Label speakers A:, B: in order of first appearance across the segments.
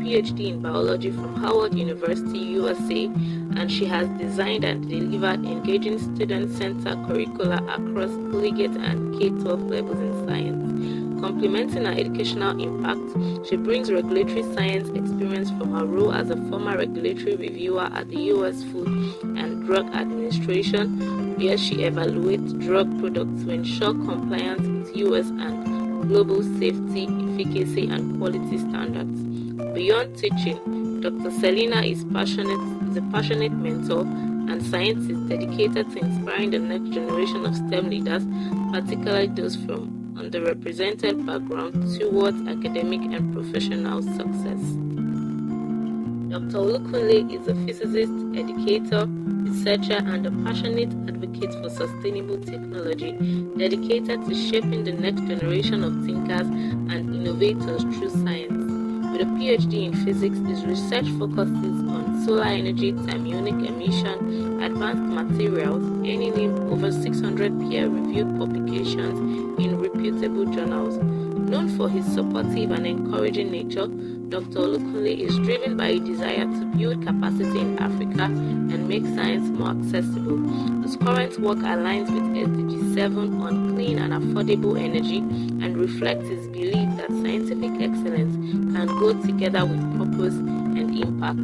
A: PhD in biology from Howard University, USA, and she has designed and delivered engaging student-centered curricula across collegiate and K-12 levels in science. Complementing her educational impact, she brings regulatory science experience from her role as a former regulatory reviewer at the U.S. Food and Drug Administration, where she evaluates drug products to ensure compliance with U.S. and global safety, efficacy, and quality standards. Beyond teaching, Dr. Selina is a passionate mentor and scientist dedicated to inspiring the next generation of STEM leaders, particularly those from underrepresented backgrounds, towards academic and professional success. Dr. Olukunle is a physicist, educator, researcher, and a passionate advocate for sustainable technology, dedicated to shaping the next generation of thinkers and innovators through science. With a PhD in physics, his research focuses on solar energy, thermionic emission, advanced materials, earning him over 600 peer-reviewed publications in reputable journals. Known for his supportive and encouraging nature, Dr. Olukunle is driven by a desire to build capacity in Africa and make science more accessible. His current work aligns with SDG 7 on clean and affordable energy and reflects his belief that scientific excellence can go together with purpose and impact.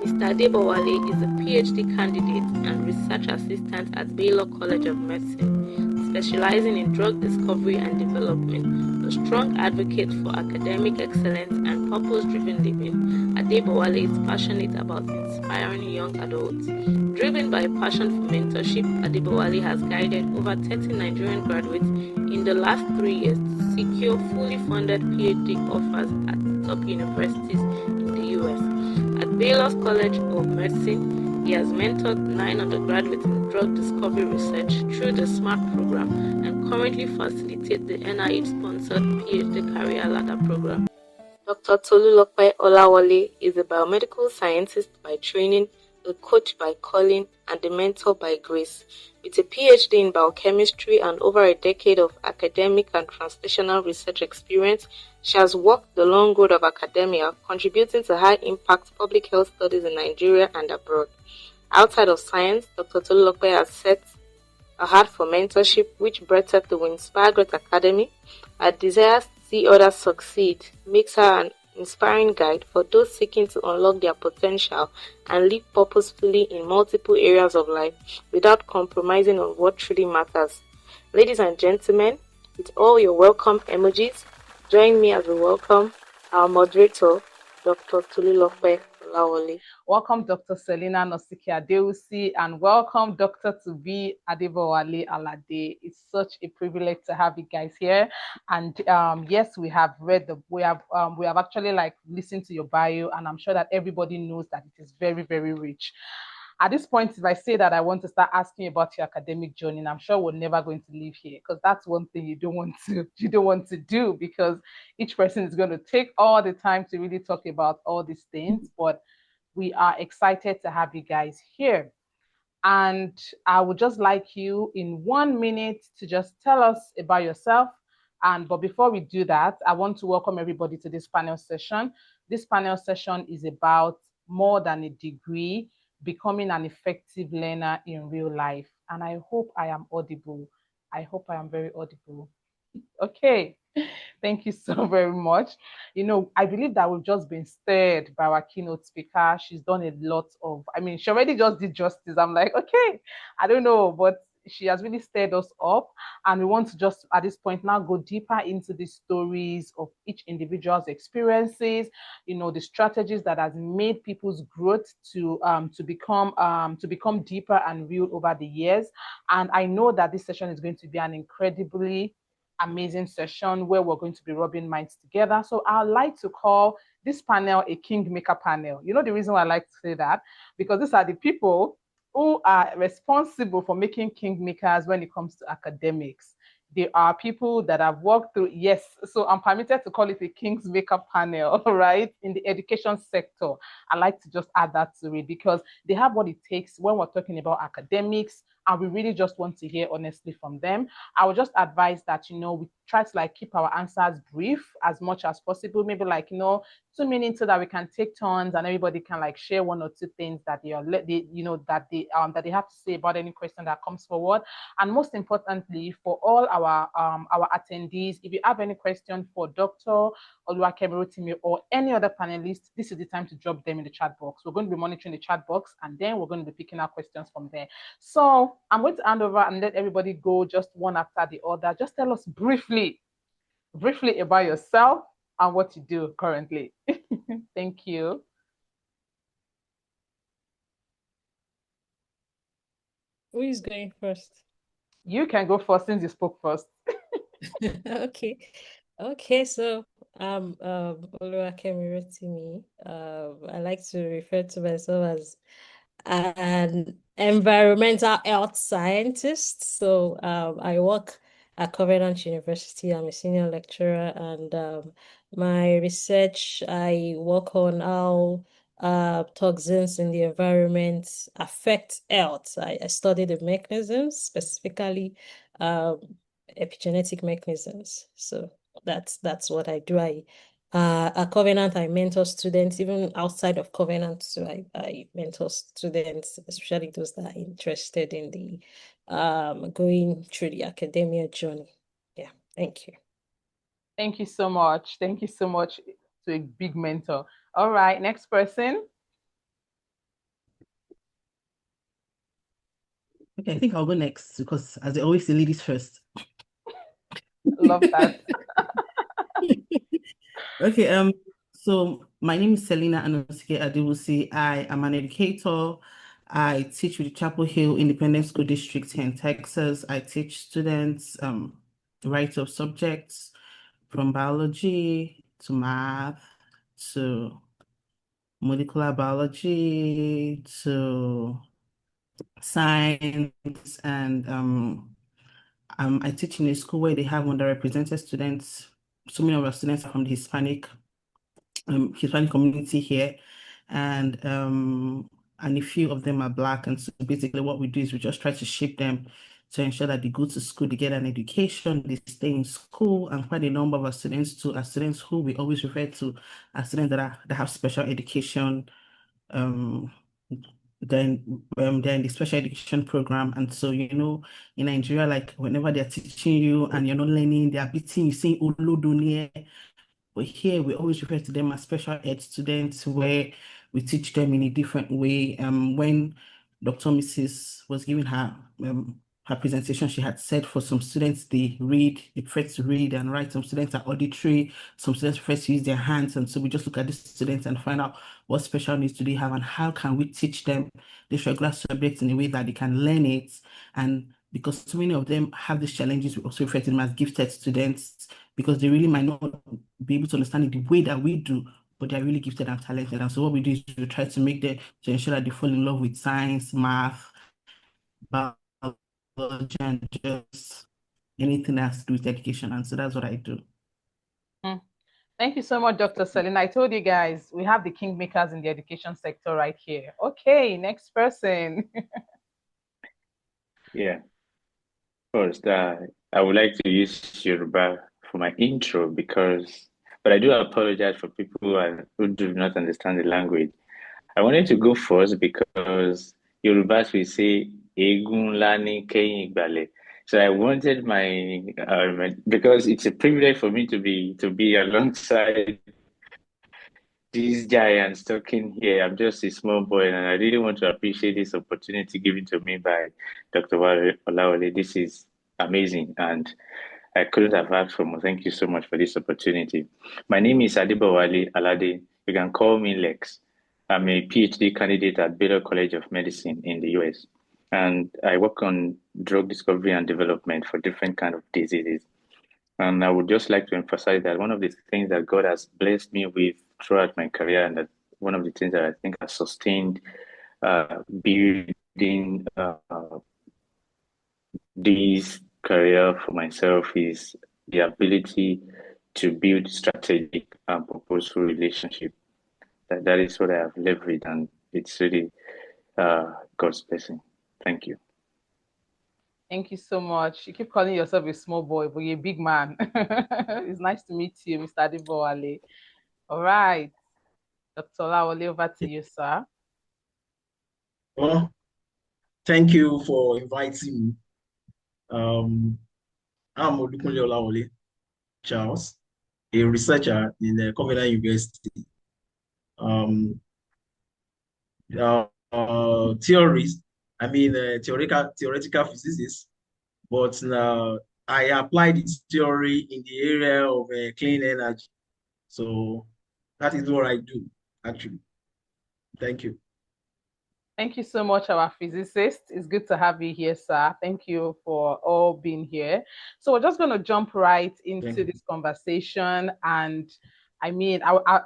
A: Mr. Adebowale is a PhD candidate and research assistant at Baylor College of Medicine, specializing in drug discovery and development. A strong advocate for academic excellence and purpose-driven living, Adebowale is passionate about inspiring young adults. Driven by a passion for mentorship, Adebowale has guided over 30 Nigerian graduates in the last 3 years to secure fully funded PhD offers at top universities in the US. At Baylor's College of Medicine, he has mentored 9 undergraduates in drug discovery research through the SMART program and currently facilitates the NIH-sponsored PhD Career Ladder program. Dr. Olukunle Olawole is a biomedical scientist by training, a coach by calling, and a mentor by grace. With a PhD in biochemistry and over a decade of academic and translational research experience, she has walked the long road of academia, contributing to high-impact public health studies in Nigeria and abroad. Outside of science, Dr. Olukunle has set a heart for mentorship, which brought her to Inspire Great Academy. Her desire to see others succeed makes her an inspiring guide for those seeking to unlock their potential and live purposefully in multiple areas of life without compromising on what truly matters. Ladies and gentlemen, with all your welcome emojis, join me as we welcome our moderator, Dr. Olukunle Olawole.
B: Welcome, Dr. Selina Anosike-Adewusi, and welcome, Dr. Adebowale Alade. It's such a privilege to have you guys here. And yes, we have actually listened to your bio, and I'm sure that everybody knows that it is very, very rich. At this point, if I say that I want to start asking about your academic journey, I'm sure we're never going to leave here, because that's one thing you don't want to do, because each person is going to take all the time to really talk about all these things. But we are excited to have you guys here. And I would just like you in 1 minute to just tell us about yourself. But before we do that, I want to welcome everybody to this panel session. This panel session is about more than a degree, becoming an effective learner in real life. And I hope I am audible. I hope I am very audible. Okay. Thank you so very much. I believe that we've just been stirred by our keynote speaker. She's done a lot of, she already just did justice. I'm like, okay, I don't know, but she has really stirred us up. And we want to just, at this point now, go deeper into the stories of each individual's experiences, the strategies that has made people's growth to become deeper and real over the years. And I know that this session is going to be an incredibly amazing session where we're going to be rubbing minds together. So I like to call this panel a Kingmaker panel. The reason why I like to say that, because these are the people who are responsible for making Kingmakers when it comes to academics. They are people that have worked through, yes, so I'm permitted to call it a Kingmaker panel, right, in the education sector. I like to just add that to it, because they have what it takes when we're talking about academics and we really just want to hear honestly from them. I would just advise that, we try to like keep our answers brief as much as possible. Maybe like, 2 minutes so that we can take turns and everybody can like share one or two things that that they have to say about any question that comes forward. And most importantly, for all our attendees, if you have any question for Dr. Oluwakemi Rotimi or any other panelist, this is the time to drop them in the chat box. We're going to be monitoring the chat box and then we're going to be picking out questions from there. So I'm going to hand over and let everybody go just one after the other. Just tell us briefly about yourself and what you do currently. Thank you.
C: Who is going first?
B: You can go first since you spoke first.
C: Okay. Okay, so Oluwakemi Rotimi. I like to refer to myself as an environmental health scientist. So I work at Covenant University. I'm a senior lecturer, and my research, I work on how toxins in the environment affect health. I study the mechanisms, specifically epigenetic mechanisms. So that's what I do. At Covenant, I mentor students, even outside of Covenant. So I mentor students, especially those that are interested in the going through the academia journey. Yeah, thank you.
B: Thank you so much. Thank you so much to a big mentor. All right, next person.
D: Okay, I think I'll go next because, as they always say, ladies first.
B: Love that.
D: Okay, so my name is Selina Anosike-Adewusi. I am an educator. I teach with the Chapel Hill Independent School District here in Texas. I teach students a variety of subjects from biology to math to molecular biology to science, and I teach in a school where they have underrepresented students. So many of our students are from the Hispanic community here, and a few of them are Black. And so basically what we do is we just try to shape them to ensure that they go to school, they get an education, they stay in school. And quite a number of our students too are students who we always refer to as students that have special education. They're in the special education program. And so, in Nigeria, like whenever they're teaching you and you're not learning, they're beating you, saying Olodonie. But here we always refer to them as special ed students, where we teach them in a different way. When Dr. Mrs. was giving her presentation, she had said for some students they prefer to read and write. Some students are auditory, some students prefer to use their hands. And so we just look at these students and find out what special needs do they have and how can we teach them this regular subject in a way that they can learn it. And because so many of them have these challenges, we also refer to them as gifted students, because they really might not be able to understand it the way that we do, but they're really gifted and talented. And so what we do is we try to make them, to ensure that they fall in love with science, math, biology, and just anything that has to do with education. And so that's what I do.
B: Thank you so much, Dr. Selina. I told you guys, we have the kingmakers in the education sector right here. Okay, next person.
E: Yeah. First, I would like to use Yoruba for my intro but I do apologize for people who do not understand the language. I wanted to go first because Yorubas will say Egun Lani Keyin Igbale. So I wanted because it's a privilege for me to be alongside these giants talking here. I'm just a small boy, and I really want to appreciate this opportunity given to me by Dr. Olawole. This is amazing, and I couldn't have asked for more. Thank you so much for this opportunity. My name is Adebowale Alade. You can call me Lex. I'm a PhD candidate at Baylor College of Medicine in the US, and I work on drug discovery and development for different kinds of diseases. And I would just like to emphasize that one of the things that God has blessed me with throughout my career, and that one of the things that I think has sustained building this career for myself, is the ability to build strategic and purposeful relationship. That is what I have lived with, and it's really God's blessing. Thank you.
B: Thank you so much. You keep calling yourself a small boy, but you're a big man. It's nice to meet you, Mr. Adebowale. All right. Dr. Olawole, over to you, sir.
F: Well, thank you for inviting me. I'm Olukunle Olawole, Charles, a researcher in Covenant University. Um, Theories, theoretical physicists, but now I applied this theory in the area of clean energy. So that is what I do, actually. Thank you.
B: Thank you so much, our physicist. It's good to have you here, sir. Thank you for all being here. So we're just going to jump right into this conversation. And I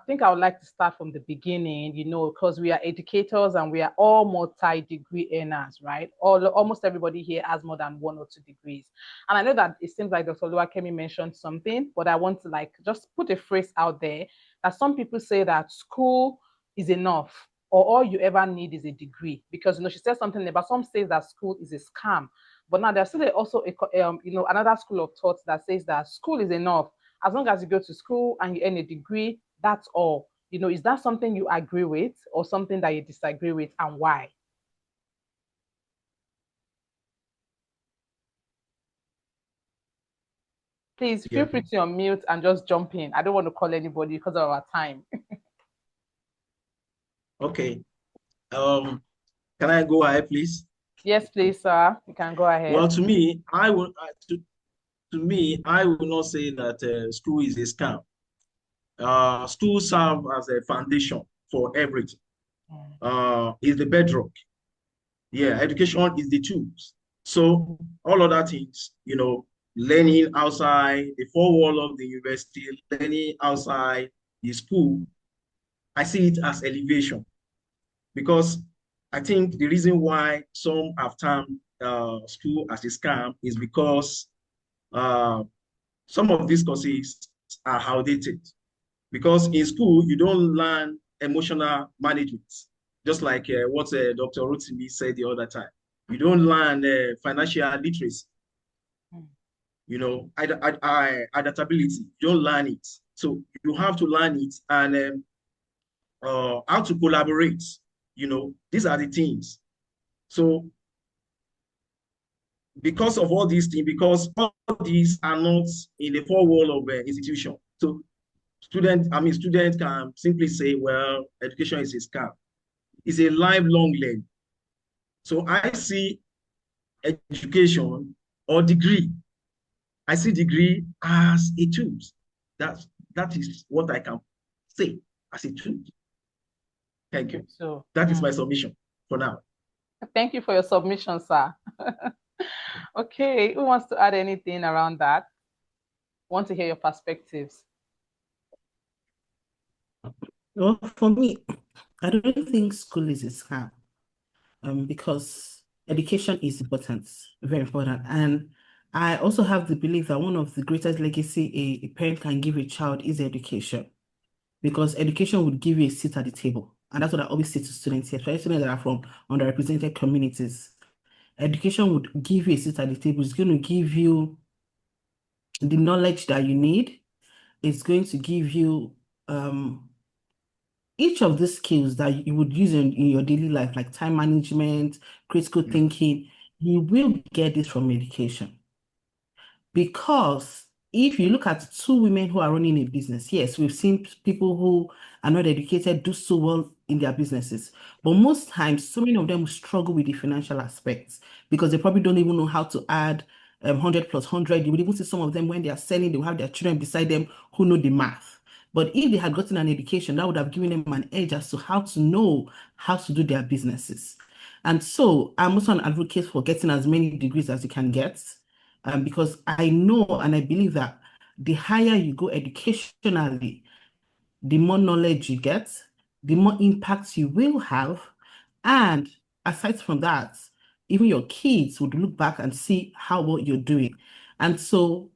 B: think I would like to start from the beginning, because we are educators and we are all multi-degree earners, right? Almost everybody here has more than 1 or 2 degrees. And I know that it seems like Dr. Oluwakemi mentioned something, but I want to just put a phrase out there that some people say that school is enough, or all you ever need is a degree. Because she said something about, some says that school is a scam, but now there's still also another school of thought that says that school is enough. As long as you go to school and you earn a degree, that's all. Is that something you agree with, or something that you disagree with, and why? Please feel free to unmute and just jump in. I don't want to call anybody because of our time.
F: Okay. Can I go ahead, please?
B: Yes, please, sir. You can go ahead.
F: Well, to me, I will not say that school is a scam. School serve as a foundation for everything. Is the bedrock. Yeah, education is the tools. So all other things, learning outside the four wall of the university, learning outside the school, I see it as elevation. Because I think the reason why some have termed school as a scam is because some of these courses are outdated. Because in school, you don't learn emotional management, just like what Dr. Rotimi said the other time. You don't learn financial literacy, adaptability. You don't learn it. So you have to learn it, and how to collaborate. These are the things. So because of all these things, because all these are not in the four wall of institution. So students can simply say, well, education is a scam. It's a lifelong learning. So I see education or degree. I see degree as a tool. That is what I can say as a tool. Thank you. So that is my submission for now.
B: Thank you for your submission, sir. Okay, who wants to add anything around that? Want to hear your perspectives?
D: Well, for me, I don't think school is a scam, because education is important, very important. And I also have the belief that one of the greatest legacy a parent can give a child is education, because education would give you a seat at the table. And that's what I always say to students here, especially students that are from underrepresented communities. Education would give you a seat at the table. It's going to give you the knowledge that you need. It's going to give you each of the skills that you would use in your daily life, like time management, critical thinking. You will get this from education. Because if you look at 2 women who are running a business, yes, we've seen people who are not educated do so well in their businesses. But most times, so many of them will struggle with the financial aspects because they probably don't even know how to add 100 plus 100. You would even see some of them when they are selling, they will have their children beside them who know the math. But if they had gotten an education, that would have given them an edge as to how to know how to do their businesses. And so I'm also an advocate for getting as many degrees as you can get. Because I know and I believe that the higher you go educationally, the more knowledge you get, the more impact you will have. And aside from that, even your kids would look back and see how well you're doing. And so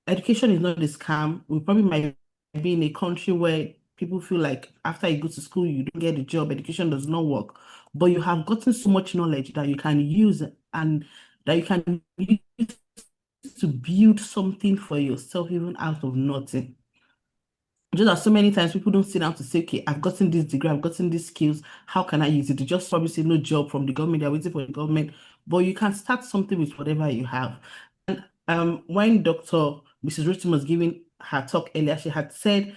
D: education is not a scam. We probably might be in a country where people feel like after you go to school, you don't get a job, education does not work. But you have gotten so much knowledge that you can use and that you can use to build something for yourself even out of nothing. Just that so many times people don't sit down to say, okay, I've gotten this degree, I've gotten these skills, how can I use it? They just probably say no job from the government, they're waiting for the government. But you can start something with whatever you have. And when Dr. Mrs. Rotimi was giving her talk earlier, she had said,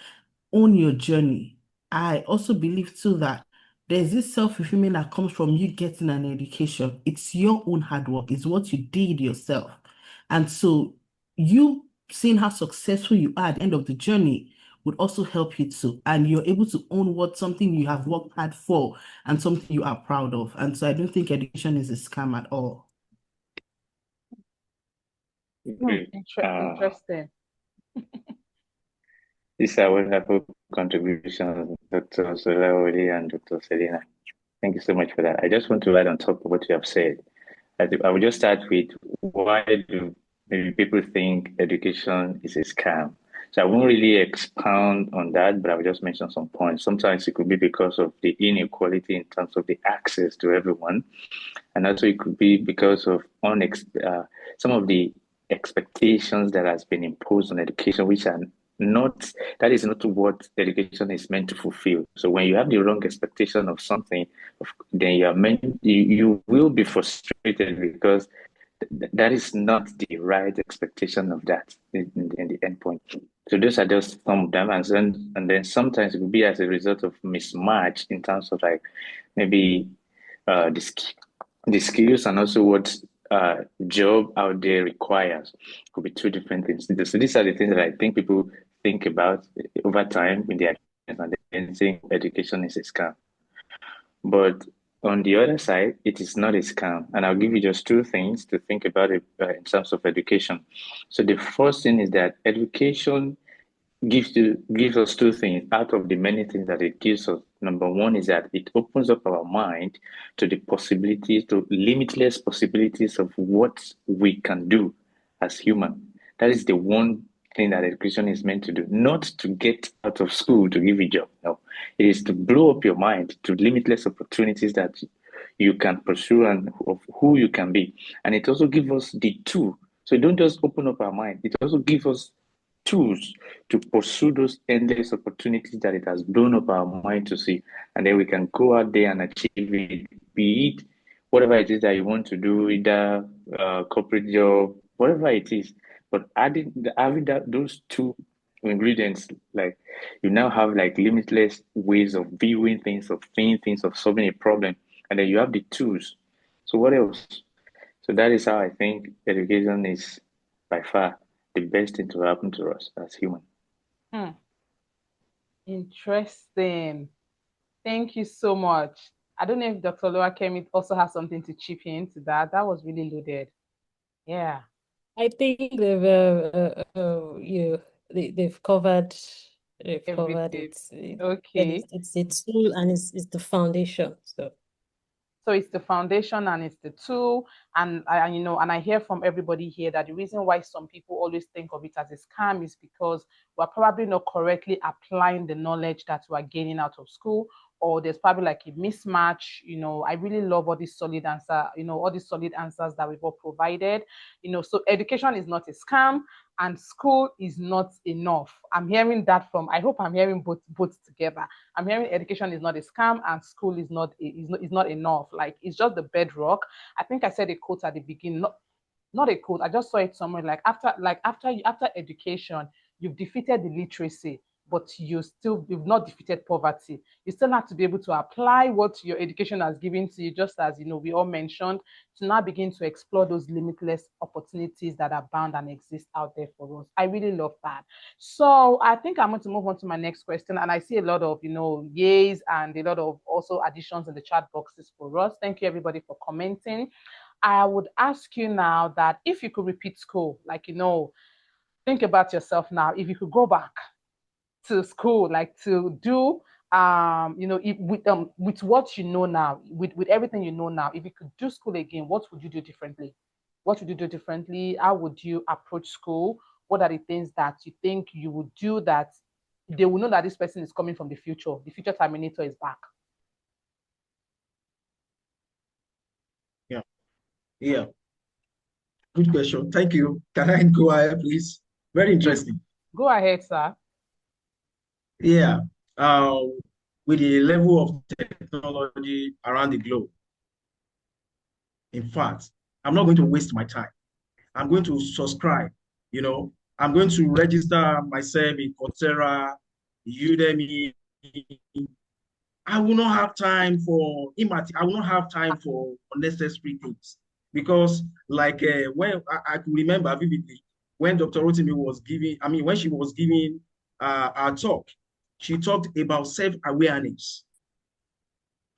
D: own your journey. I also believe too that there's this self-fulfillment that comes from you getting an education. It's your own hard work, it's what you did yourself. And so you seeing how successful you are at the end of the journey would also help you too. And you're able to own what something you have worked hard for and something you are proud of. And so I don't think education is a scam at all.
E: Great.
B: Interesting.
E: These are wonderful contributions, Dr. Olawole and Dr. Selina. Thank you so much for that. I just want to add on top of what you have said. I will just start with, why do maybe people think education is a scam? So I won't really expound on that, but I will just mention some points. Sometimes it could be because of the inequality in terms of the access to everyone. And also it could be because of some of the expectations that has been imposed on education, which are not, that is not what education is meant to fulfill. So when you have the wrong expectation of something, then you will be frustrated because that is not the right expectation of that in the end point. So those are just some of them, and then sometimes it will be as a result of mismatch in terms of like maybe the skills and also what job out there requires. Could be two different things. So these are the things that I think people think about over time in their and then think education is a scam. But on the other side, it is not a scam. And I'll give you just two things to think about it in terms of education. So the first thing is that education gives us two things out of the many things that it gives us. Number one is that it opens up our mind to the possibilities, to limitless possibilities of what we can do as human. That is the one thing that education is meant to do, not to get out of school to give you a job. No, it is to blow up your mind to limitless opportunities that you can pursue and of who you can be. And it also gives us the tool. So it don't just open up our mind, it also gives us tools to pursue those endless opportunities that it has blown up our mind to see. And then we can go out there and achieve it, be it whatever it is that you want to do, either corporate job, whatever it is. But having those two ingredients, like you now have like limitless ways of viewing things, of seeing things, of solving a problem, and then you have the tools. So what else? So that is how I think education is by far the best thing to happen to us as humans.
B: Interesting. Thank you so much. I don't know if Dr. Oluwakemi also has something to chip into that. That was really loaded. Yeah.
C: I think they've covered
B: Everything.
C: it.
B: Okay.
C: It's a tool and it's the foundation.
B: So it's the foundation and it's the tool. And I hear from everybody here that the reason why some people always think of it as a scam is because we're probably not correctly applying the knowledge that we're gaining out of school, or there's probably like a mismatch. I really love all these solid answers that we've all provided. So education is not a scam and school is not enough. I'm hearing that I hope I'm hearing both together. I'm hearing education is not a scam and school is not enough. Like it's just the bedrock. I think I said a quote at the beginning, not a quote. I just saw it somewhere. Like after education, you've defeated the literacy, but you've not defeated poverty. You still have to be able to apply what your education has given to you, just as we all mentioned, to now begin to explore those limitless opportunities that are bound and exist out there for us. I really love that. So I think I'm going to move on to my next question. And I see a lot of yays and a lot of also additions in the chat boxes for us. Thank you everybody for commenting. I would ask you now that if you could repeat school, think about yourself now. If you could go back to school, like to do, with what you know now, with everything you know now, if you could do school again, what would you do differently? What would you do differently? How would you approach school? What are the things that you think you would do that they will know that this person is coming from the future? The future Terminator is back.
F: Yeah. Good question. Thank you. Can I go ahead, please? Very interesting.
B: Go ahead, sir.
F: Yeah. With the level of technology around the globe, in fact, I'm not going to waste my time. I'm going to subscribe, I'm going to register myself in Coursera, Udemy. I will not have time for I will not have time for unnecessary things because, like, when I can remember vividly when Dr. Rotimi was giving, when she was giving our talk, she talked about self-awareness.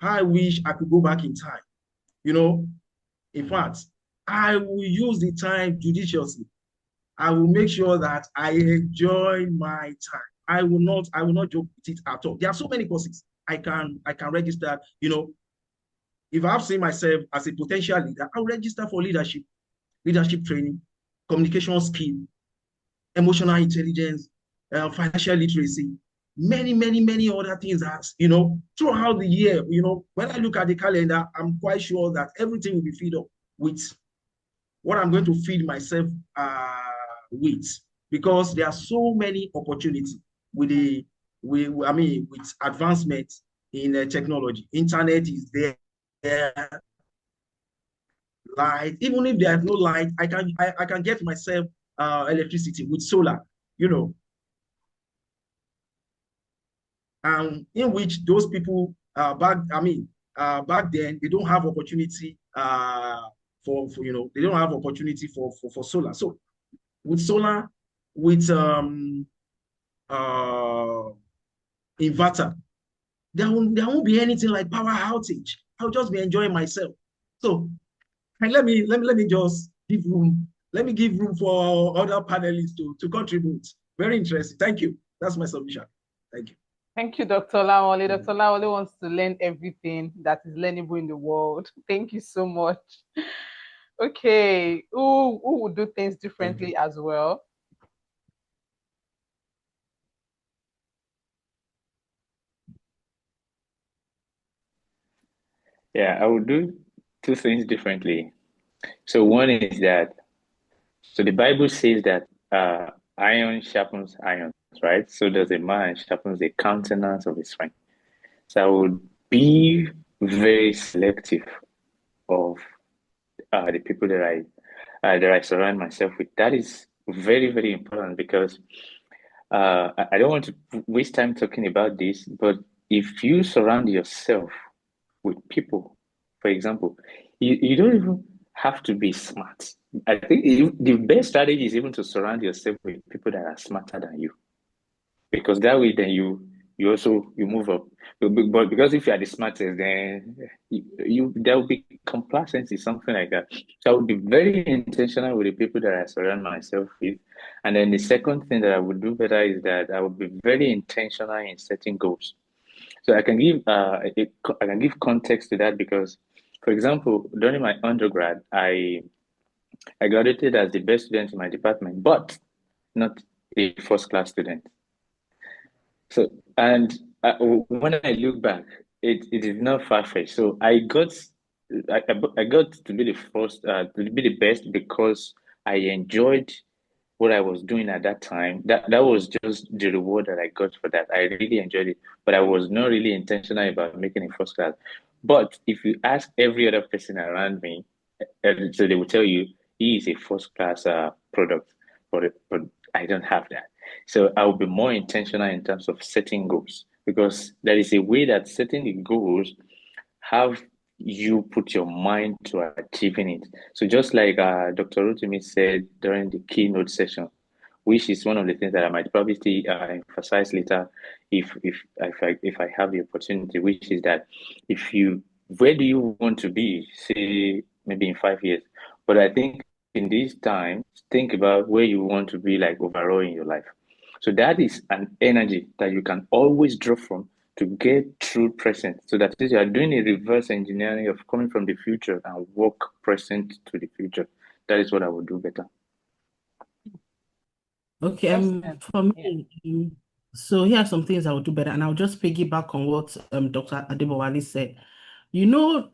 F: I wish I could go back in time. In fact, I will use the time judiciously. I will make sure that I enjoy my time. I will not joke with it at all. There are so many courses I can register. If I've seen myself as a potential leader, I'll register for leadership training, communication skill, emotional intelligence, financial literacy, many other things that, throughout the year, when I look at the calendar, I'm quite sure that everything will be filled up with what I'm going to feed myself with, because there are so many opportunities with advancement in technology. Internet is there, light. Even if there's no light, I can get myself electricity with solar, and in which those people back then they don't have opportunity for they don't have opportunity for solar. So with solar, with inverter, there won't be anything like power outage. I'll just be enjoying myself. So, and let me just give room. Let me give room for other panelists to contribute. Very interesting. Thank you. That's my submission. Thank you.
B: Thank you, Dr. Olawole. Dr. Olawole wants to learn everything that is learnable in the world. Thank you so much. Okay, who would do things differently as well?
E: Yeah, I would do two things differently. So one is that, so the Bible says that iron sharpens iron, right? So does a man sharpens the countenance of his friend. So I would be very selective of the people that I surround myself with. That is very important because I don't want to waste time talking about this, but if you surround yourself with people, for example, you don't even have to be smart. I think the best strategy is even to surround yourself with people that are smarter than you, because that way then you move up. But because if you are the smartest, then there will be complacency, something like that. So I would be very intentional with the people that I surround myself with. And then the second thing that I would do better is that I would be very intentional in setting goals. So I can give context to that because, for example, during my undergrad, I graduated as the best student in my department, but not a first class student. So, and when I look back, it is not far-fetched. So I got to be the first, to be the best because I enjoyed what I was doing at that time. That was just the reward that I got for that. I really enjoyed it, but I was not really intentional about making it first class. But if you ask every other person around me, so they will tell you he is a first class product, but I don't have that. So I will be more intentional in terms of setting goals, because there is a way that setting the goals have you put your mind to achieving it. So just like Dr. Rotimi said during the keynote session, which is one of the things that I might probably emphasize later if I have the opportunity, which is that where do you want to be, say maybe in 5 years? But I think in this time, think about where you want to be like overall in your life. So that is an energy that you can always draw from to get through present. So that is, you are doing a reverse engineering of coming from the future and work present to the future. That is what I would do better.
D: Okay, for me, so here are some things I would do better, and I'll just piggyback on what Dr. Adebowale said.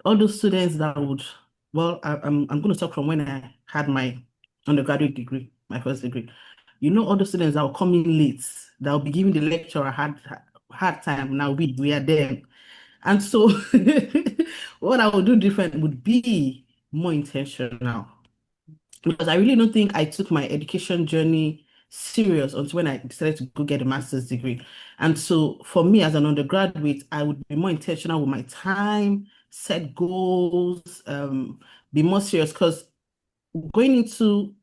D: All those students that would, well, I'm going to talk from when I had my undergraduate degree, my first degree. You know, all the students that will come in late, that will be giving the lecturer hard time. Now we are them. And so what I would do different would be more intentional, because I really don't think I took my education journey serious until when I decided to go get a master's degree. And so for me as an undergraduate, I would be more intentional with my time, set goals, be more serious, because going into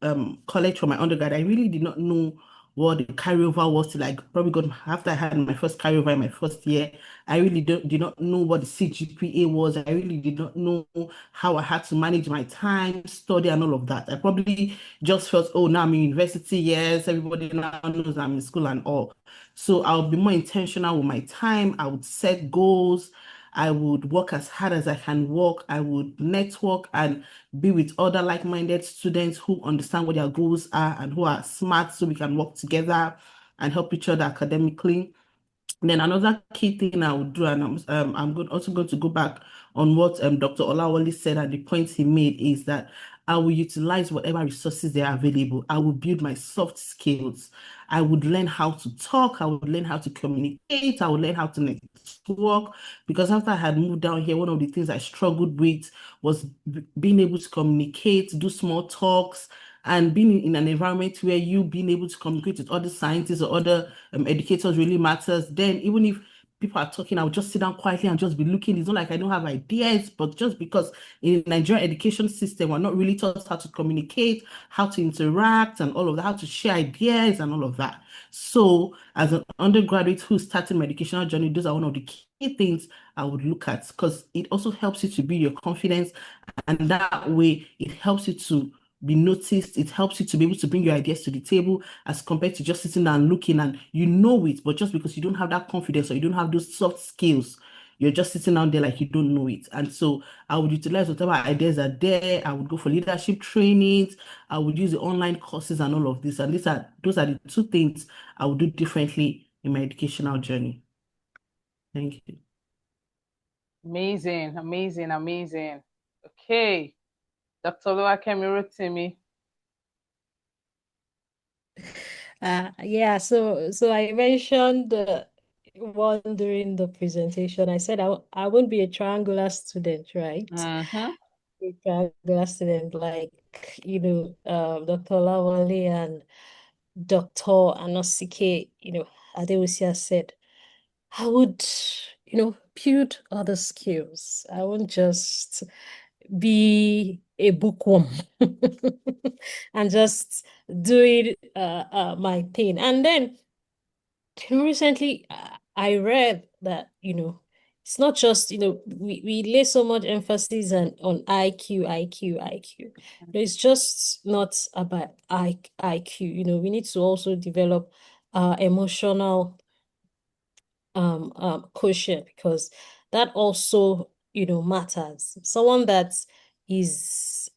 D: college for my undergrad, I really did not know what the carryover was till I probably got after I had my first carryover in my first year. I really did not know what the CGPA was. I really did not know how I had to manage my time, study, and all of that. I probably just felt, oh, now I'm in university. Yes, everybody now knows I'm in school and all. So I'll be more intentional with my time. I would set goals. I would work as hard as I can work. I would network and be with other like-minded students who understand what their goals are and who are smart, so we can work together and help each other academically. Then another key thing I would do, and also going to go back on what Dr. Olawole said, and the point he made is that I will utilize whatever resources they are available. I will build my soft skills. I would learn how to talk. I would learn how to communicate. I would learn how to network. Because after I had moved down here, one of the things I struggled with was being able to communicate, do small talks, and being in an environment where you being able to communicate with other scientists or other educators really matters. Then even if people are talking, I'll just sit down quietly and just be looking. It's not like I don't have ideas, but just because in the Nigerian education system, we're not really taught how to communicate, how to interact and all of that, how to share ideas and all of that. So as an undergraduate who's starting my educational journey, those are one of the key things I would look at, because it also helps you to build your confidence, and that way it helps you to be noticed. It helps you to be able to bring your ideas to the table, as compared to just sitting there and looking and you know it, but just because you don't have that confidence or you don't have those soft skills, you're just sitting down there like you don't know it. And so I would utilize whatever ideas are there. I would go for leadership trainings. I would use the online courses and all of this. And those are the two things I would do differently in my educational journey. Thank you.
B: Amazing, amazing, amazing. Okay, Dr. Oluwakemi Rotimi.
C: Yeah, so I mentioned one during the presentation. I said I wouldn't be a triangular student, right?
B: Mm-hmm.
C: A triangular student like, Dr. Olawole and Dr. Anosike, Adewusi said, I would, build other skills. I won't just be a bookworm and just doing my thing. And then recently I read that, it's not just, we lay so much emphasis on IQ, IQ, IQ. It's just not about IQ. We need to also develop emotional quotient, because that also, matters. Someone that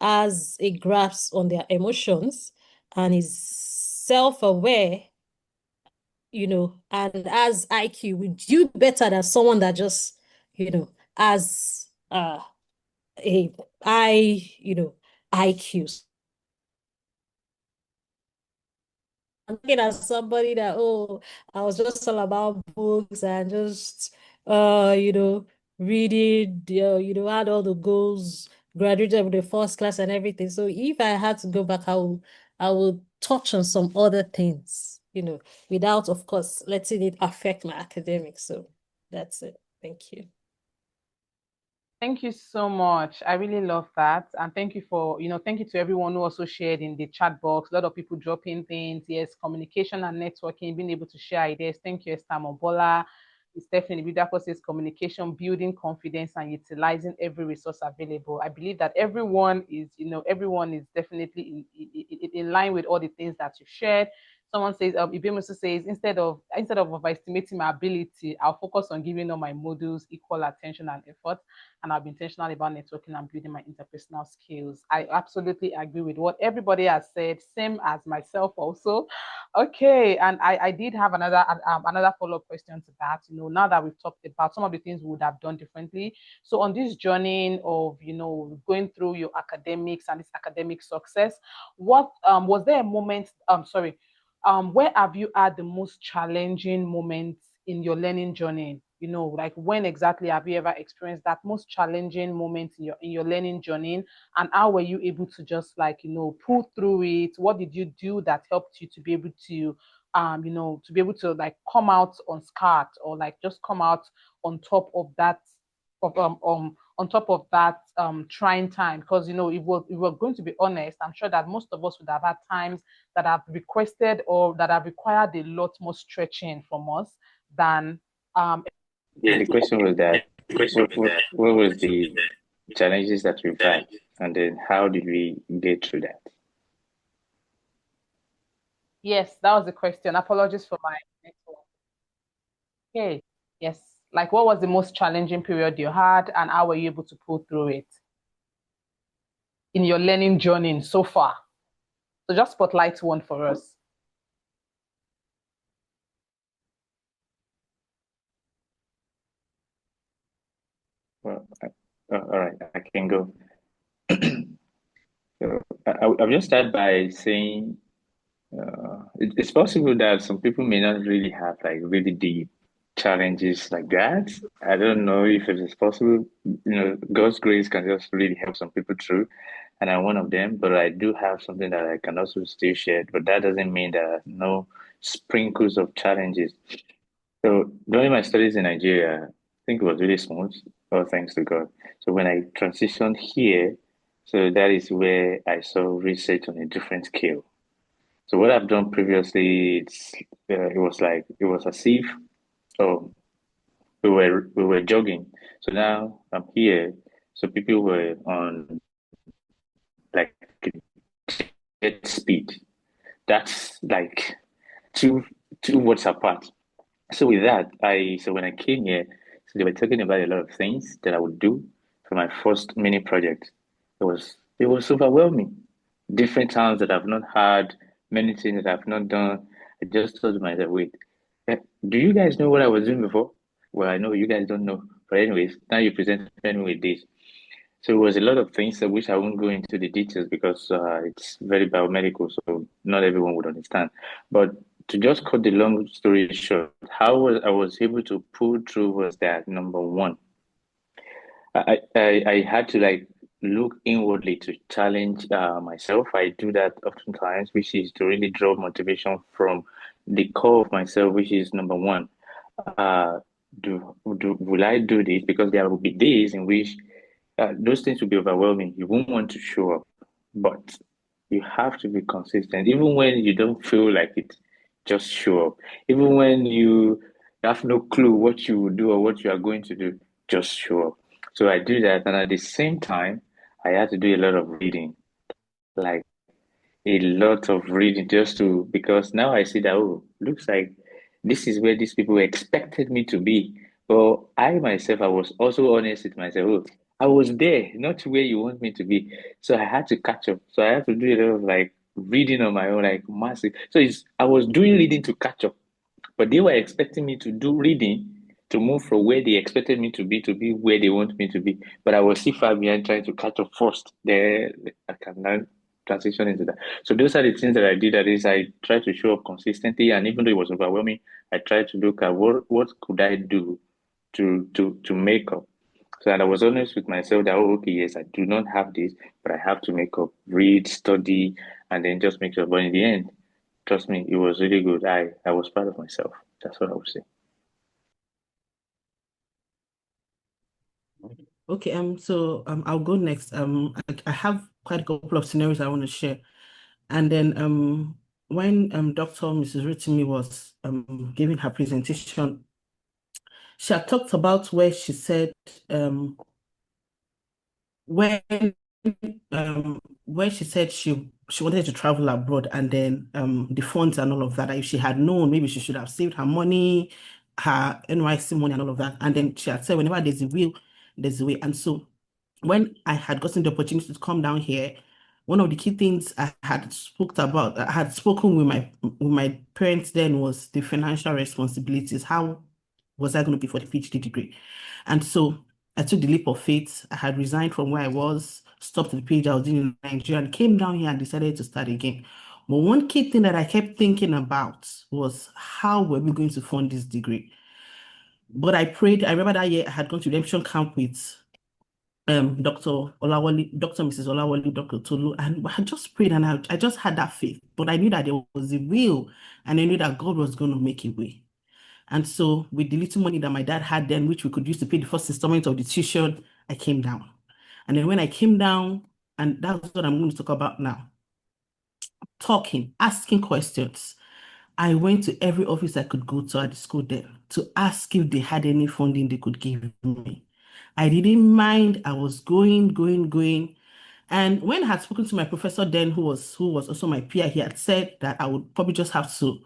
C: has a grasp on their emotions and is self-aware, and as IQ would do better than someone that just, has a high, IQ. I'm looking at somebody that, oh, I was just all about books and just reading, had all the goals, graduated with the first class and everything. So if I had to go back, I will touch on some other things, without, of course, letting it affect my academics. So that's it. Thank you.
B: Thank you so much. I really love that. And thank you for, thank you to everyone who also shared in the chat box. A lot of people dropping things. Yes, communication and networking, being able to share ideas. Thank you, Esther Mobola. It's definitely beautiful says communication, building confidence, and utilizing every resource available. I believe that everyone is definitely in line with all the things that you shared. Someone says, Ibemusu says, instead of overestimating my ability, I'll focus on giving all my modules equal attention and effort, and I'll be intentional about networking and building my interpersonal skills. I absolutely agree with what everybody has said, same as myself also. Okay, and I did have another follow-up question to that. Now that we've talked about some of the things we would have done differently. So on this journey of going through your academics and this academic success, what was there a moment? Sorry, where have you had the most challenging moments in your learning journey? Like when exactly have you ever experienced that most challenging moment in your learning journey? And how were you able to just pull through it? What did you do that helped you to be able to like come out unscarred, or like just come out on top of that on top of that trying time? Because if we're going to be honest, I'm sure that most of us would have had times that have requested or that have required a lot more stretching from us than um
E: Yeah, the question was that what was the challenges that we've had, and then how did we get through that?
B: yes, that was the question. Apologies for my network. Okay. Yes. Like, what was the most challenging period you had, and how were you able to pull through it in your learning journey so far? So just spotlight one for us.
E: Well, all right, I can go. So I'll just start by saying it's possible that some people may not really have like really deep challenges like that. I don't know if it is possible. God's grace can just really help some people through, and I'm one of them. But I do have something that I can also still share. But that doesn't mean there are no sprinkles of challenges. So during my studies in Nigeria, I think it was really smooth, all thanks to God. So when I transitioned here, so that is where I saw research on a different scale. So what I've done previously, it was as if oh we were jogging. So now I'm here. So people were on like jet speed. That's like two two words apart. So with that, so when I came here, so they were talking about a lot of things that I would do for my first mini project. It was overwhelming. Different towns that I've not had, many things that I've not done. I just told myself, wait, do you guys know what I was doing before? Well, I know you guys don't know. But anyways, now you present me with this. So it was a lot of things that which I won't go into the details because it's very biomedical, so not everyone would understand. But to just cut the long story short, I was able to pull through was that number one, I had to like look inwardly to challenge myself. I do that oftentimes, which is to really draw motivation from the core of myself, which is number one. Uh, will I do this? Because there will be days in which those things will be overwhelming. You won't want to show up, but you have to be consistent. Even when you don't feel like it, just show up. Even when you have no clue what you will do or what you are going to do, just show up. So I do that, and at the same time, I had to do a lot of reading, like a lot of reading, just to because now I see that looks like this is where these people expected me to be. But I myself, I was also honest with myself. Oh, I was there, not where you want me to be. So I had to catch up. So I had to do a lot of like reading on my own, like massive. So I was doing reading to catch up, but they were expecting me to do reading to move from where they expected me to be where they want me to be. But I was still far behind trying to catch up first. There I can now transition into that. So those are the things that I did. That is, I tried to show up consistently, and even though it was overwhelming, I tried to look at what could I do to make up. So and I was honest with myself that okay, yes, I do not have this, but I have to make up, read, study, and then just make sure. But in the end, trust me, it was really good. I was proud of myself. That's what I would say.
D: Okay, so I'll go next. I have quite a couple of scenarios I want to share. And then when Dr. Mrs. Rotimi was giving her presentation, she had talked about where she said when where she said she wanted to travel abroad, and then the funds and all of that. If she had known, maybe she should have saved her money, her NYC money and all of that. And then she had said, whenever there's a will, there's a way. And so when I had gotten the opportunity to come down here, one of the key things I had spoken with my parents then was the financial responsibilities. How was I going to pay for the PhD degree? And so I took the leap of faith. I had resigned from where I was, stopped the PhD I was doing in Nigeria, and came down here and decided to start again. But one key thing that I kept thinking about was how were we going to fund this degree? But I prayed. I remember that year I had gone to redemption camp with Dr. Olawole, Dr. Mrs. Olawole, Dr. Tolu, and I just prayed and I just had that faith. But I knew that there was a will and I knew that God was going to make a way. And so with the little money that my dad had then, which we could use to pay the first installment of the tuition, I came down. And then when I came down, and that's what I'm going to talk about now, talking, asking questions. I went to every office I could go to at the school then to ask if they had any funding they could give me. I didn't mind. I was going. And when I had spoken to my professor then, who was also my peer, he had said that I would probably just have to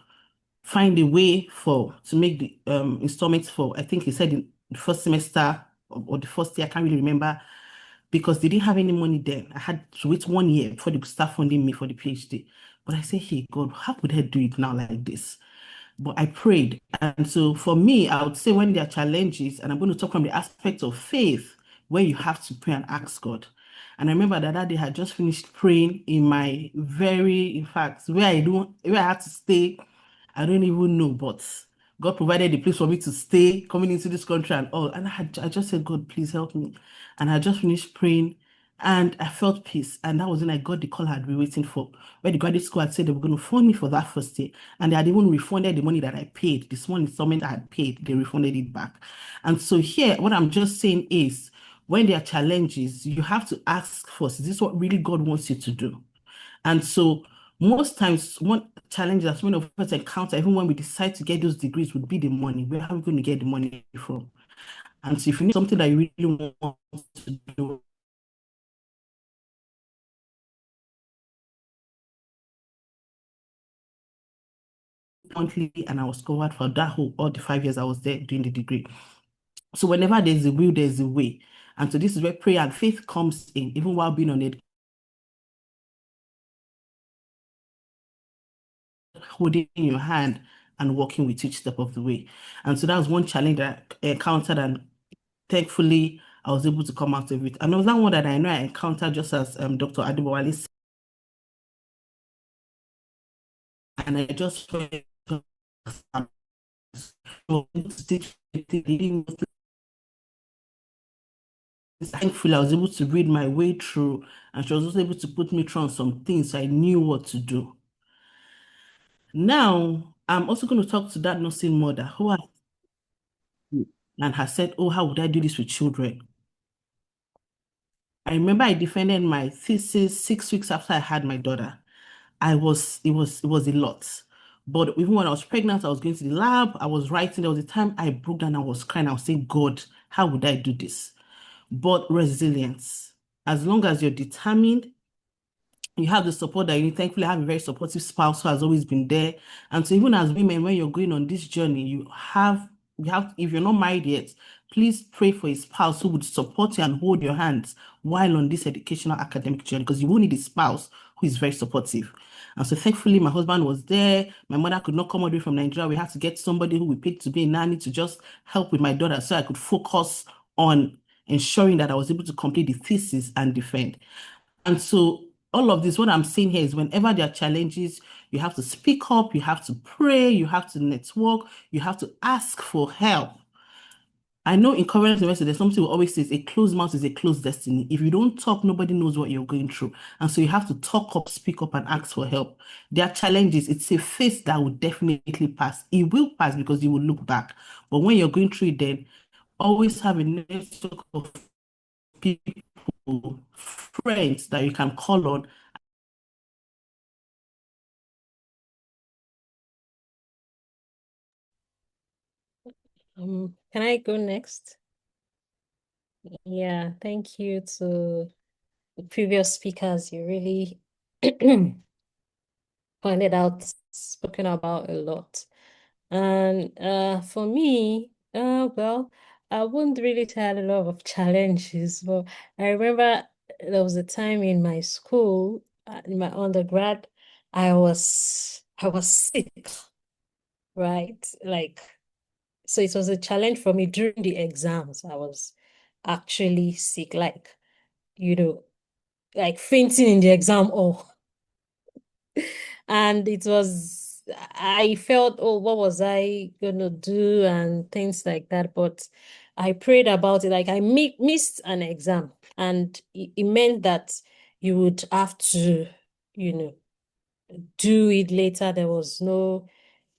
D: find a way to make the installments for, I think he said in the first semester or the first year, I can't really remember, because they didn't have any money then. I had to wait 1 year before they could start funding me for the PhD. But I said, hey, God, how could I do it now like this? But I prayed. And so for me, I would say when there are challenges, and I'm going to talk from the aspect of faith, where you have to pray and ask God. And I remember that day I had just finished praying in my in fact, where I had to stay, I don't even know, but God provided a place for me to stay coming into this country and all. And I just said, God, please help me. And I just finished praying and I felt peace. And that was when I got the call I had been waiting for, where the graduate school had said they were going to fund me for that first year. And they had even refunded the money that I paid, the small installment I had paid, they refunded it back. And so here, what I'm just saying is, when there are challenges, you have to ask first, is this what really God wants you to do? And so most times, one challenge that many of us encounter, even when we decide to get those degrees, would be the money. Where are we going to get the money from? And so if you need something that you really want to do, monthly, and I was covered for all the 5 years I was there doing the degree. So whenever there's a will, there's a way. And so this is where prayer and faith comes in, even while being on it, holding your hand and walking with each step of the way. And so that was one challenge that I encountered, and thankfully I was able to come out of it. And there was that one that I know I encountered just as Dr. Adebowale said, and I just felt thankfully I was able to read my way through, and she was also able to put me through on some things so I knew what to do. Now, I'm also going to talk to that nursing mother who has said, oh, how would I do this with children? I remember I defended my thesis 6 weeks after I had my daughter. It was a lot. But even when I was pregnant, I was going to the lab, I was writing. There was a time I broke down, I was crying, I was saying, God, how would I do this? But resilience. As long as you're determined, you have the support that you need. Thankfully, I have a very supportive spouse who has always been there. And so even as women, when you're going on this journey, if you're not married yet, please pray for a spouse who would support you and hold your hands while on this educational academic journey, because you will need a spouse who is very supportive. And so thankfully, my husband was there. My mother could not come all the way from Nigeria. We had to get somebody who we paid to be a nanny to just help with my daughter so I could focus on ensuring that I was able to complete the thesis and defend. And so all of this, what I'm saying here is whenever there are challenges, you have to speak up, you have to pray, you have to network, you have to ask for help. I know in current university, there's something we always say is a closed mouth is a closed destiny. If you don't talk, nobody knows what you're going through. And so you have to talk up, speak up, and ask for help. There are challenges. It's a phase that will definitely pass. It will pass because you will look back. But when you're going through it, then always have a network of people, friends that you can call on.
C: Can I go next? Yeah, thank you to the previous speakers. You really pointed out, spoken about a lot. And for me, well, I wouldn't really tell a lot of challenges, but I remember there was a time in my school, in my undergrad, I was sick, right? Like, so it was a challenge for me during the exams. I was actually sick, like, like fainting in the exam hall. And I felt, oh, what was I gonna do and things like that. But I prayed about it. Like I missed an exam, and it meant that you would have to, do it later. There was no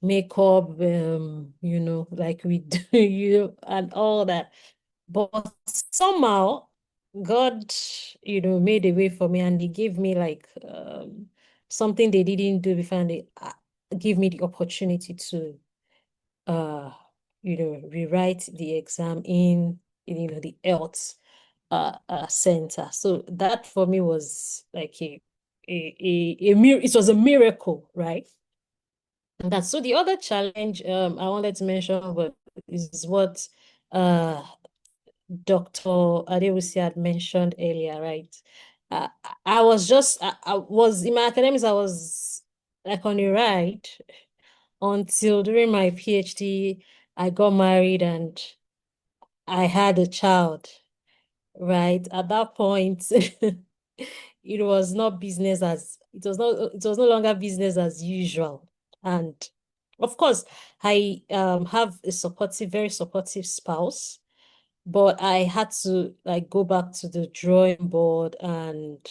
C: makeup, like we do and all that. But somehow God, made a way for me, and He gave me like something they didn't do before, and they give me the opportunity to rewrite the exam in the health center. So that for me was like it was a miracle, right? And that's so the other challenge I wanted to mention is what uh Dr. Adewusi had mentioned earlier, right? Uh, I was in my academics, I was like on a ride until during my PhD, I got married and I had a child, right? At that point, it was not business as it was no longer business as usual. And of course, I have a very supportive spouse, but I had to like go back to the drawing board and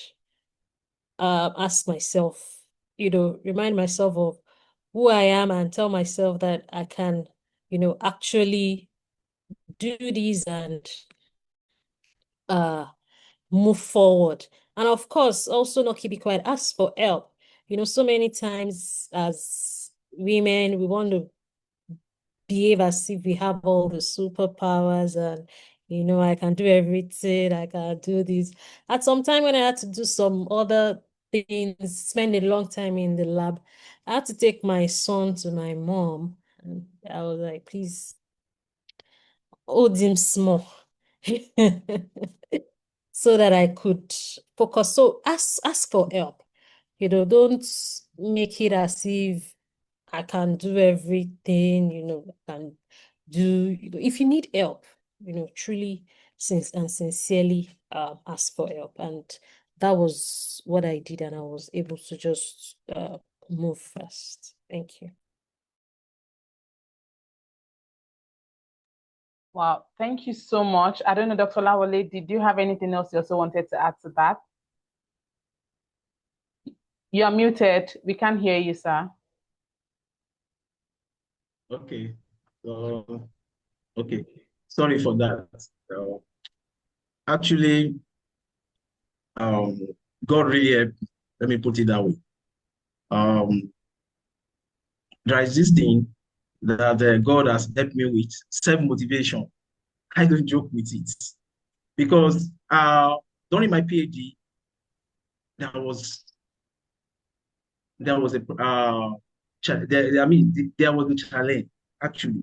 C: ask myself, remind myself of who I am and tell myself that I can, actually do these and move forward. And of course, also not keep it quiet, ask for help. So many times as women, we want to behave as if we have all the superpowers and I can do everything, I can do this. At some time when I had to do some other things, spend a long time in the lab, I had to take my son to my mom, and I was like, please hold him small so that I could focus. So ask for help. Don't make it as if I can do everything, I can do, if you need help, truly sincerely ask for help. And that was what I did, and I was able to just move fast. Thank you.
B: Wow, thank you so much. I don't know, Dr. Olawole, did you have anything else you also wanted to add to that? You're muted. We can't hear you, sir.
F: Okay. Okay. Sorry for that. Actually, God really helped me. Let me put it that way. There is this thing that God has helped me with, self-motivation. I don't joke with it because during my PhD, there was a there was a challenge actually.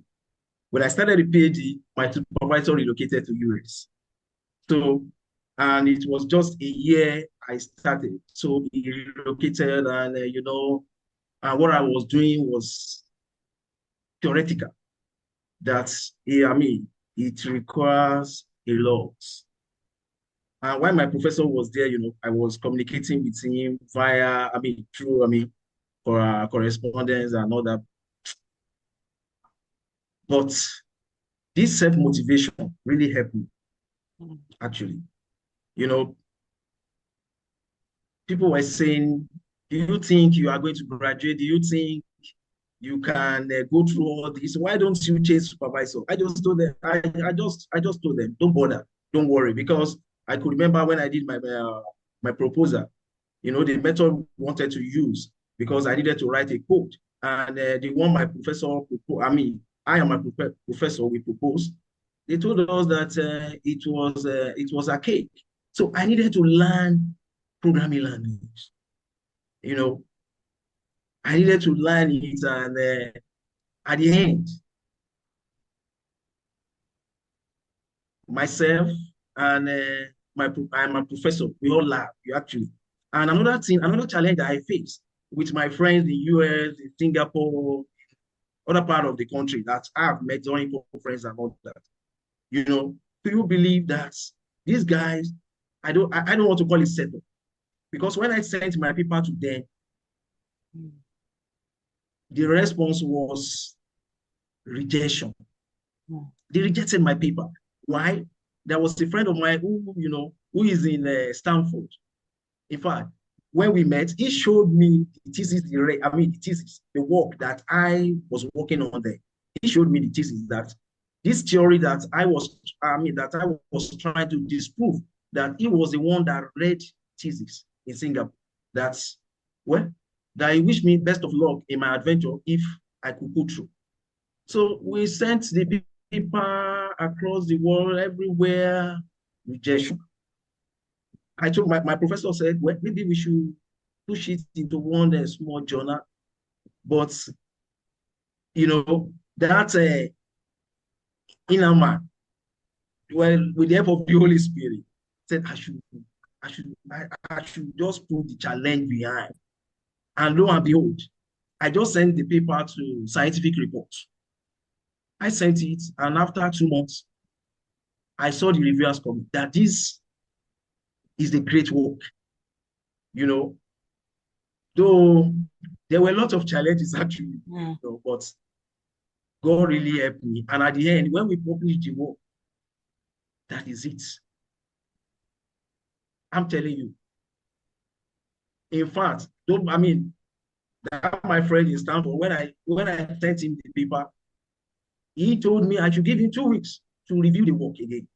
F: When I started the PhD, my supervisor relocated to US. So, and it was just a year I started. So he relocated, and what I was doing was theoretical. That's, it requires a lot. And while my professor was there, I was communicating with him through, correspondence and all that. But this self-motivation really helped me, actually. People were saying, do you think you are going to graduate? Do you think you can go through all this? Why don't you change supervisor? I just told them, I just told them, don't bother, don't worry, because I could remember when I did my proposal, the method we wanted to use, because I needed to write a code, and the one my professor, I and my professor, we proposed. They told us that it was archaic, so I needed to learn programming language. I needed to learn it, and at the end, myself and I'm a professor. We all laugh, actually. And another thing, another challenge that I face with my friends in US, in Singapore, other part of the country that I've met during conference and all that. You know, do you believe that these guys, I don't want to call it setup, because when I sent my paper to them, the response was rejection. They rejected my paper. Why? There was a friend of mine who is in Stanford. In fact, when we met, he showed me the thesis, the work that I was working on there. He showed me the thesis that this theory that I was trying to disprove, that he was the one that read thesis in Singapore. That he wished me best of luck in my adventure if I could go through. So we sent the paper across the world, everywhere, rejection. I told my professor said, well, maybe we should push it into one small journal. But, that inner man, well, with the help of the Holy Spirit, said I should just put the challenge behind. And lo and behold, I just sent the paper to Scientific Reports. I sent it, and after 2 months, I saw the reviewers comment that this is the great work. Though there were a lot of challenges actually, but God really helped me. And at the end, when we published the work, that is it. I'm telling you. In fact, that my friend in Stanford, when I sent him the paper, he told me I should give him 2 weeks to review the work again.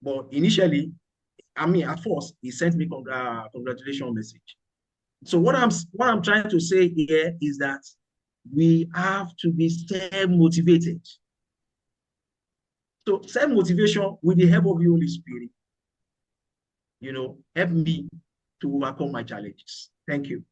F: But initially, at first, he sent me congratulations message. So what I'm trying to say here is that we have to be self-motivated. So self-motivation with the help of the Holy Spirit, help me to overcome my challenges. Thank you.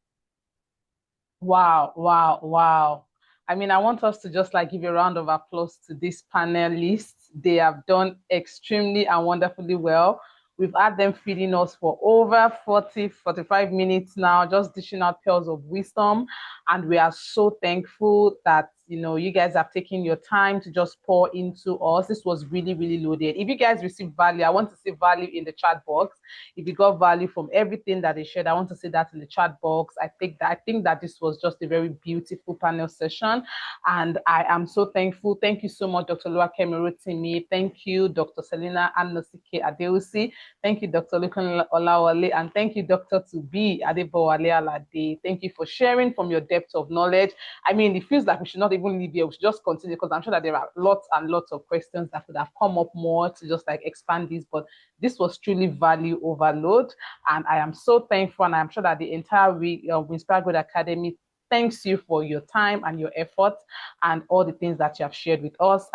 B: Wow, wow, wow. I want us to just give a round of applause to these panelists. They have done extremely and wonderfully well. We've had them feeding us for over 40, 45 minutes now, just dishing out pearls of wisdom. And we are so thankful that, you guys have taken your time to just pour into us. This was really, really loaded. If you guys received value, I want to see value in the chat box. If you got value from everything that they shared, I want to see that in the chat box. I think that this was just a very beautiful panel session. And I am so thankful. Thank you so much, Dr. Oluwakemi Rotimi. Thank you, Dr. Selina Anosike-Adewusi. Thank you, Dr. Olukunle Olawole. And thank you, Dr. Adebowale Alade. Thank you for sharing from your depth of knowledge. It feels like we should not even leave here. We should just continue, because I'm sure that there are lots and lots of questions that could have come up more to just expand this. But this was truly value overload. And I am so thankful. And I'm sure that the entire week of Inspire Good Academy thanks you for your time and your effort and all the things that you have shared with us.